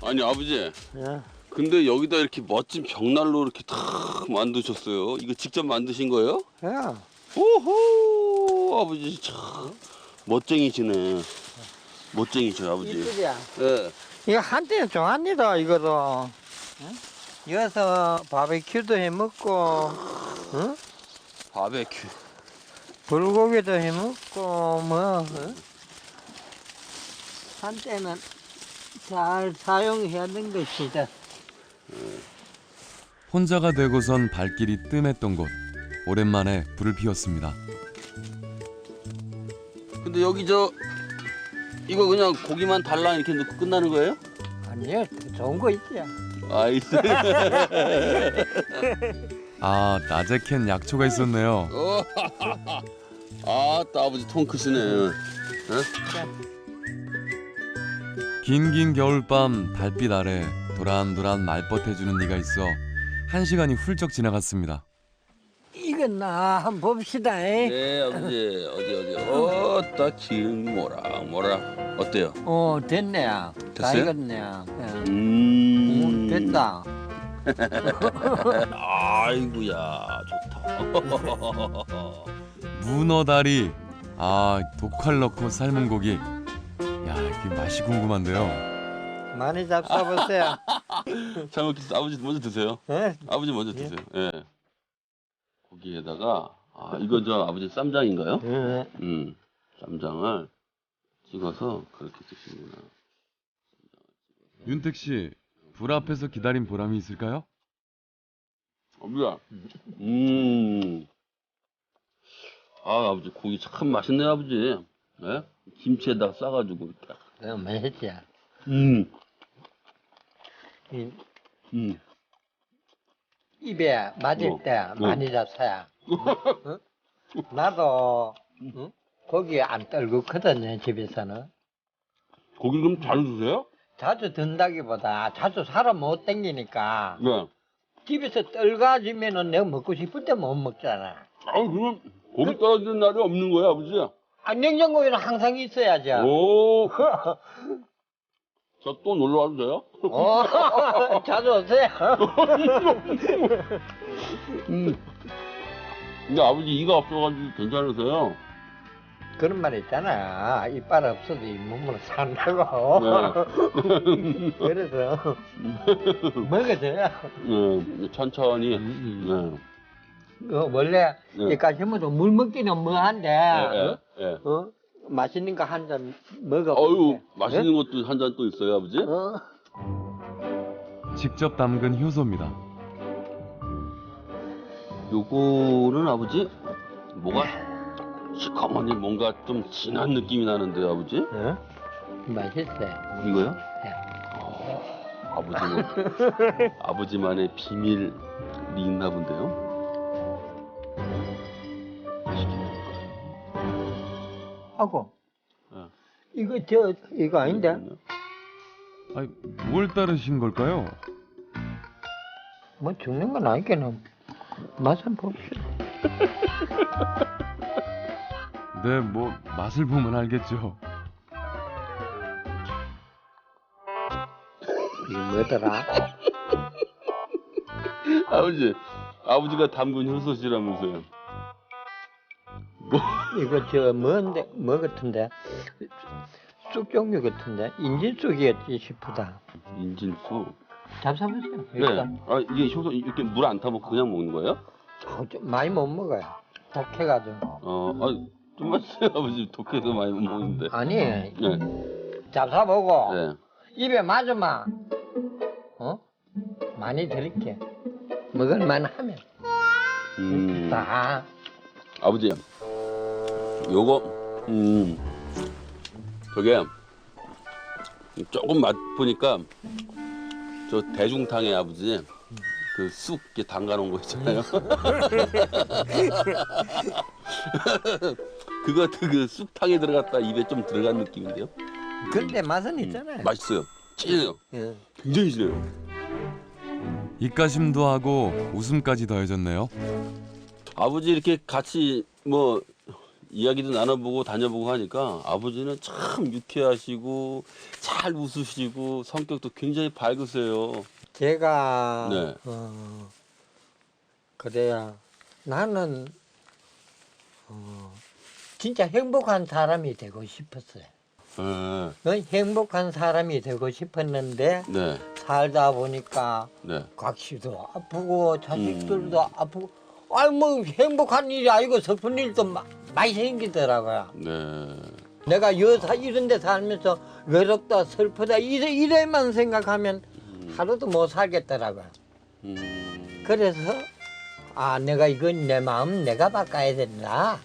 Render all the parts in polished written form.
아니 아버지, 예. 근데 여기다 이렇게 멋진 벽난로 이렇게 탁 만드셨어요. 이거 직접 만드신 거예요? 예. 오호, 아버지 참 멋쟁이시네. 멋쟁이셔 아버지. 이쁘지야. 예. 이거 한때는 좋아합니다, 이거도. 응? 여기서 바베큐도 해 먹고, 응? 바베큐. 불고기도 해 먹고, 뭐, 응? 한때는 잘 사용해야 하는 것이다. 혼자가 되고선 발길이 뜸했던 곳. 오랜만에 불을 피웠습니다. 근데 여기 이거 그냥 고기만 달라 이렇게 넣고 끝나는 거예요? 아니요, 좋은 거 있지. 아이스. 아, 낮에 캔 약초가 있었네요. 아따 아버지 통 크시네. 어? 긴긴 겨울밤 달빛 아래 도란도란 말벗해주는 이가 있어 1시간이 훌쩍 지나갔습니다. 이건 나 한번 봅시다. 네 아버지 어디 어따 기운 모락 어때요? 됐네. 다 됐어요? 익었네. 예. 됐다. 아이고야 좋다. 문어다리. 아, 독칼 넣고 삶은 고기. 야, 이게 맛이 궁금한데요. 많이 잡숴보세요. 잘 먹겠습니다. 아버지 먼저 드세요. 예? 아버지 먼저 드세요. 예. 고기에다가 이거 저 아버지 쌈장인가요? 예. 쌈장을 찍어서 그렇게 드시는구나. 윤택 씨, 불 앞에서 기다린 보람이 있을까요? 아버지야. 아버지 고기 참 맛있네요 아버지. 예? 김치에다가 싸가지고 이렇게. 맛있지. 이, 입에 맞을 때 많이 잡숴야. 응? 나도 고기 안 떨구거든요, 집에서는. 고기 그럼 잘 드세요? 자주 든다기보다 자주 사람 못 땡기니까 네. 집에서 떨가지면은 내가 먹고 싶을 때 못 먹잖아. 그럼 고기 떨어지는 날이 없는 거예요 아버지? 냉장고에는 항상 있어야죠. 오. 저 또 놀러 와도 돼요? 자주 오세요. 근데 아버지 이가 없어가지고 괜찮으세요? 그런 말 있잖아. 이빨 없어도 이 몸으로 산다고. 네. 그래서 먹어줘요. 네, 천천히. 네. 원래 네. 이까지 뭐도 물 먹기는 뭐한데 예. 맛있는 거 한 잔 먹어. 어유 맛있는 것도 한 잔 또 있어요 아버지? 직접 담근 효소입니다. 요거는 아버지 뭐가 시커머니 뭔가 좀 진한 느낌이 나는데요 아버지? 맛있어요. 이거요? 네. 아버지만의 비밀이 있나 본데요? 하고 네. 이거 아닌데? 아니, 뭘 따르신 걸까요? 뭐 죽는 건 아니겠는. 맛 한번 봅시다. 네, 뭐 맛을 보면 알겠죠. 이게 뭐더라? 아버지가 담근 효소시라면서요? 이거 뭔데? 뭐 같은데? 쑥 종류 같은데? 인진쑥이었지 싶다. 인진수. 잡숴보세요. 네. 일단. 이게 효소 이렇게 물 안 타먹고 그냥 먹는 거예요? 좀 많이 못 먹어요. 독해가지고. 좀만 드세요 아버지. 독해서 많이 못 먹는데. 아니, 네. 잡숴보고 네. 입에 맞으면 많이 드릴게. 먹을만 하면. 다. 아버지, 요거, 저게 조금 맛보니까 저 대중탕에 아버지 그 쑥 이렇게 담가놓은 거 있잖아요. 그거 그 쑥탕에 들어갔다 입에 좀 들어간 느낌인데요. 근데 맛은 있잖아요. 맛있어요. 진해요. 예. 굉장히 진해요. 입가심도 하고 웃음까지 더해졌네요. 아버지 이렇게 같이 뭐 이야기도 나눠보고 다녀보고 하니까 아버지는 참 유쾌하시고 잘 웃으시고 성격도 굉장히 밝으세요. 제가 네. 그래야 나는 진짜 행복한 사람이 되고 싶었어요. 행복한 사람이 되고 싶었는데 네. 살다 보니까 네. 각시도 아프고 자식들도 아프고 뭐 행복한 일이 아니고 슬픈 일도 많이 생기더라고요. 네. 내가 이런 데 살면서 외롭다 슬프다 이래만 생각하면 하루도 못 살겠더라고요. 그래서 내가 이건 내 마음 내가 바꿔야 된다.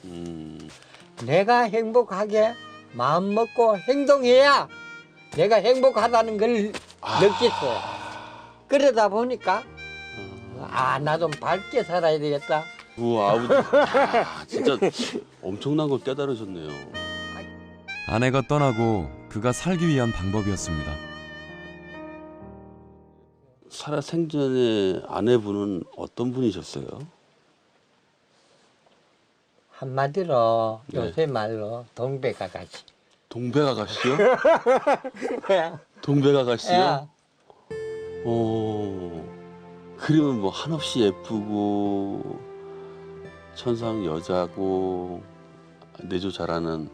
내가 행복하게 마음 먹고 행동해야 내가 행복하다는 걸 느꼈어요. 그러다 보니까 나 좀 밝게 살아야 되겠다. 우와, 아버지 진짜 엄청난 걸 깨달으셨네요. 아내가 떠나고 그가 살기 위한 방법이었습니다. 살아 생전에 아내분은 어떤 분이셨어요? 한마디로 네. 요새 말로 동백아가씨. 동백아가씨요? 동백아가씨요? 그림은 뭐 한없이 예쁘고 천상 여자고 내조 잘하는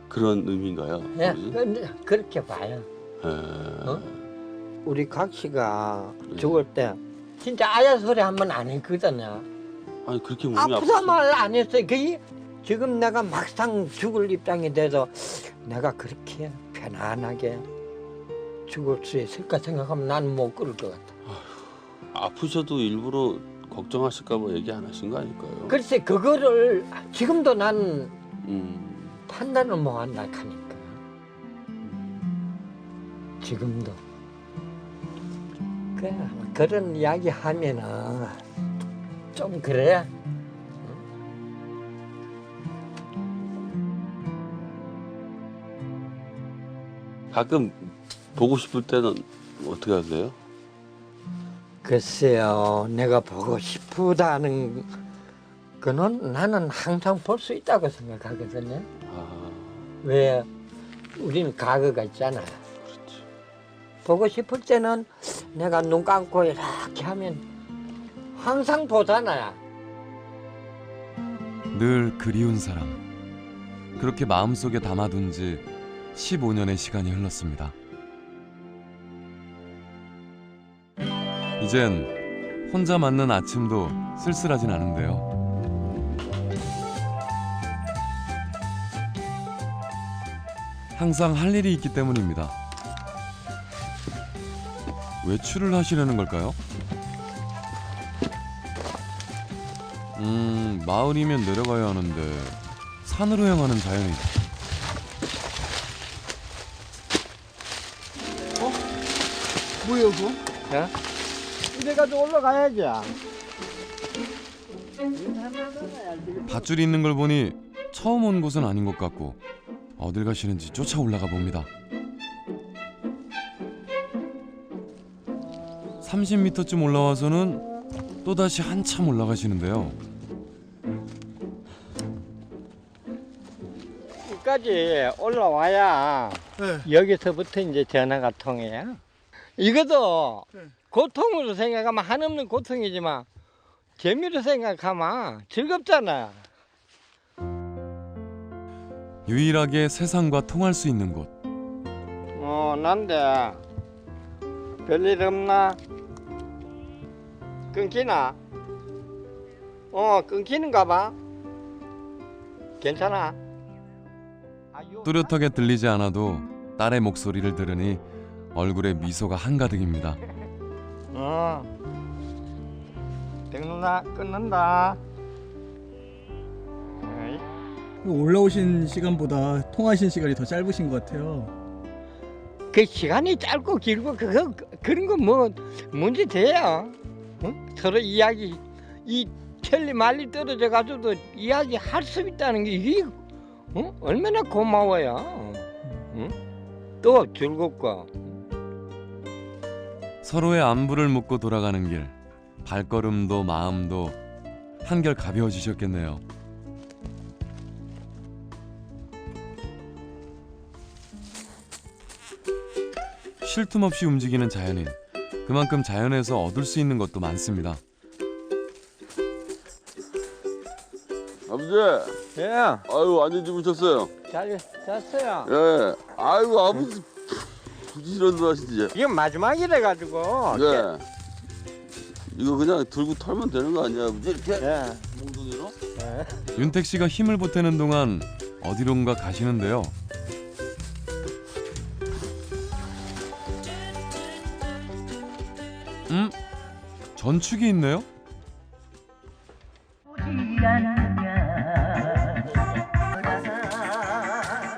그런 의미인가요? 예, 아버지? 그렇게 봐요. 우리 각시가 네. 죽을 때 진짜 아야 소리 한 번 안 했거든요. 아니 그렇게 몸이 아프다 말 안 했어요. 그게 지금 내가 막상 죽을 입장이 돼서 내가 그렇게 편안하게 죽을 수 있을까 생각하면 나는 못 그럴 것 같아. 아프셔도 일부러 걱정하실까 봐 얘기 안 하신 거 아닐까요? 글쎄 그거를 지금도 난 판단을 못 한다 하니까 지금도 그런 이야기 하면은 좀 그래. 가끔 보고 싶을 때는 어떻게 하세요? 글쎄요, 내가 보고 싶다는 거는 나는 항상 볼 수 있다고 생각하거든요. 왜 우리는 과거가 있잖아요. 그렇지. 보고 싶을 때는 내가 눈 감고 이렇게 하면 항상 보잖아요. 늘 그리운 사람. 그렇게 마음속에 담아둔 지 15년의 시간이 흘렀습니다. 이젠 혼자 맞는 아침도 쓸쓸하진 않은데요. 항상 할 일이 있기 때문입니다. 외출을 하시려는 걸까요? 마을이면 내려가야 하는데 산으로 향하는 자연이. 뭐야 그거? 예? 이래가지고 올라가야지. 밧줄이 있는 걸 보니 처음 온 곳은 아닌 것 같고 어딜 가시는지 쫓아 올라가 봅니다. 30m쯤 올라와서는 또다시 한참 올라가시는데요. 여기까지 올라와야 여기서부터 이제 전화가 통해요. 이것도 고통으로 생각하면 한없는 고통이지만 재미로 생각하면 즐겁잖아. 유일하게 세상과 통할 수 있는 곳. 난데 별일 없나? 끊기나? 끊기는가 봐. 괜찮아? 뚜렷하게 들리지 않아도 딸의 목소리를 들으니 얼굴에 미소가 한가득입니다. 백누나 끊는다. 올라오신 시간보다 통화하신 시간이 더 짧으신 것 같아요. 그 시간이 짧고 길고 그런 거 뭐 문제 돼요. 서로 이야기 이 천리 말리 떨어져 가지고도 이야기 할 수 있다는 게 이게 얼마나 고마워요. 또 즐겁고. 서로의 안부를 묻고 돌아가는 길. 발걸음도 마음도 한결 가벼워지셨겠네요. 쉴 틈 없이 움직이는 자연인. 그만큼 자연에서 얻을 수 있는 것도 많습니다. 아버지, 예, 아유 완전 주무셨어요. 잘 잤어요. 예. 아이고 아버지 부지런들 하시지. 이게 마지막이래 가지고. 네. 이거 그냥 들고 털면 되는 거 아니야, 아버지? 이렇게 예. 몽둥이로? 예. 윤택 씨가 힘을 보태는 동안 어디론가 가시는데요. 전축이 있네요.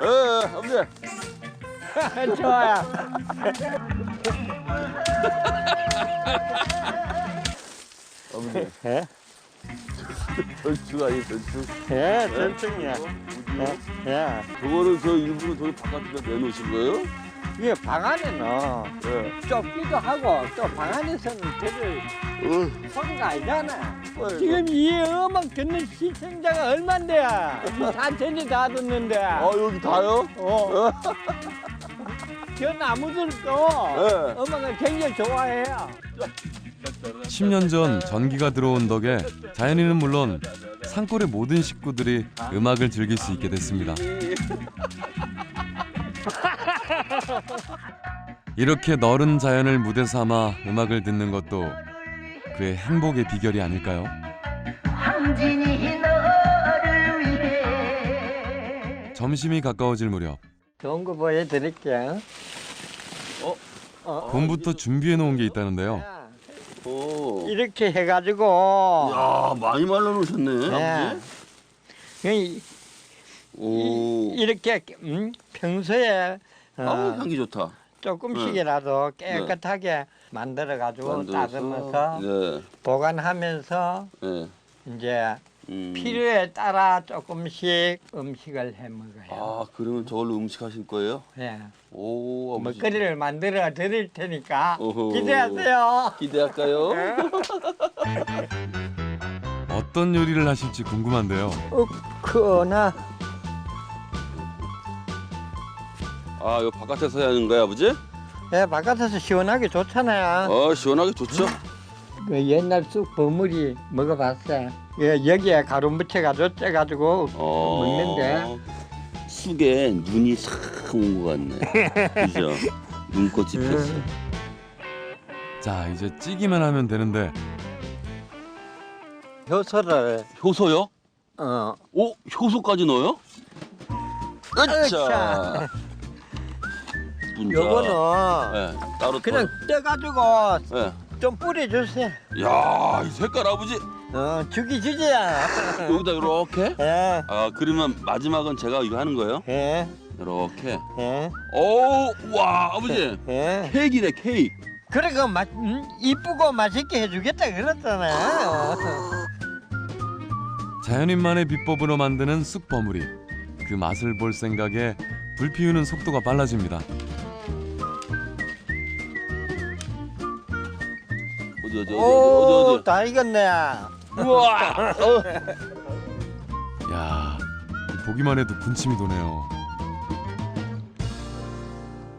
예, 아버지. 좋아요. 아버지. 예? 전축 아니 전축. 예, 전층이야. 예. 저거를 저 일부러 저기 바깥에다 내놓으신 거예요? 이게 방 안에는 예. 좁기도 하고 또 방 안에서는 별을 소리가 아니잖아. 어. 지금 이 음악 듣는 시청자가 얼만데야? 이 산천이 다 듣는데. 아 여기 다요? 저 나무들도 예. 음악을 굉장히 좋아해요. 10년 전 전기가 들어온 덕에 자연인은 물론 산골의 모든 식구들이 음악을 즐길 수 있게 됐습니다. 이렇게 너른 자연을 무대 삼아 음악을 듣는 것도 그의 행복의 비결이 아닐까요? 점심이 가까워질 무렵 좋은 거 보여드릴게요. 봄부터 준비해 놓은 게 있다는데요. 오. 이렇게 해가지고 야 많이 말라놓으셨네, 예. 아버지. 오. 이렇게 평소에 아우 향기 좋다. 조금씩이라도 깨끗하게 만들어가지고 따듬어서 네. 보관하면서 네. 이제 필요에 따라 조금씩 음식을 해 먹어요. 아 그러면 저걸로 음식 하실 거예요? 예. 오 아버지. 먹거리를 만들어 드릴 테니까 오호. 기대하세요. 기대할까요? 어떤 요리를 하실지 궁금한데요. 크나 아 이거 바깥에서 하는 거야 아버지? 예, 바깥에서 시원하게 좋잖아요. 시원하게 좋죠? 그 옛날 쑥 버무리 먹어봤어요. 예, 여기에 가루 묻혀가지고 쪄가지고 먹는데 쑥에 눈이 싹 온 것 같네. 그죠? 눈꽃이 폈어. 자, 이제 찌기만 하면 되는데 효소를 효소요? 오 효소까지 넣어요? 으쌰. 으쌰. 분자. 요거는 네, 따로 그냥 떠가지고 네. 좀 뿌려주세요. 야, 이 색깔 아버지. 죽이 주지야. 여기다 이렇게? 예, 아, 그러면 마지막은 제가 이거 하는 거예요? 예, 이렇게. 예, 오, 와, 아버지. 예. 케이크네, 케이크. 그래 그 이쁘고 맛있게 해주겠다 그랬잖아요. 자연인만의 비법으로 만드는 쑥 버무리. 그 맛을 볼 생각에 불 피우는 속도가 빨라집니다. 어디. 다 익었네. 우와. 야, 보기만 해도 군침이 도네요.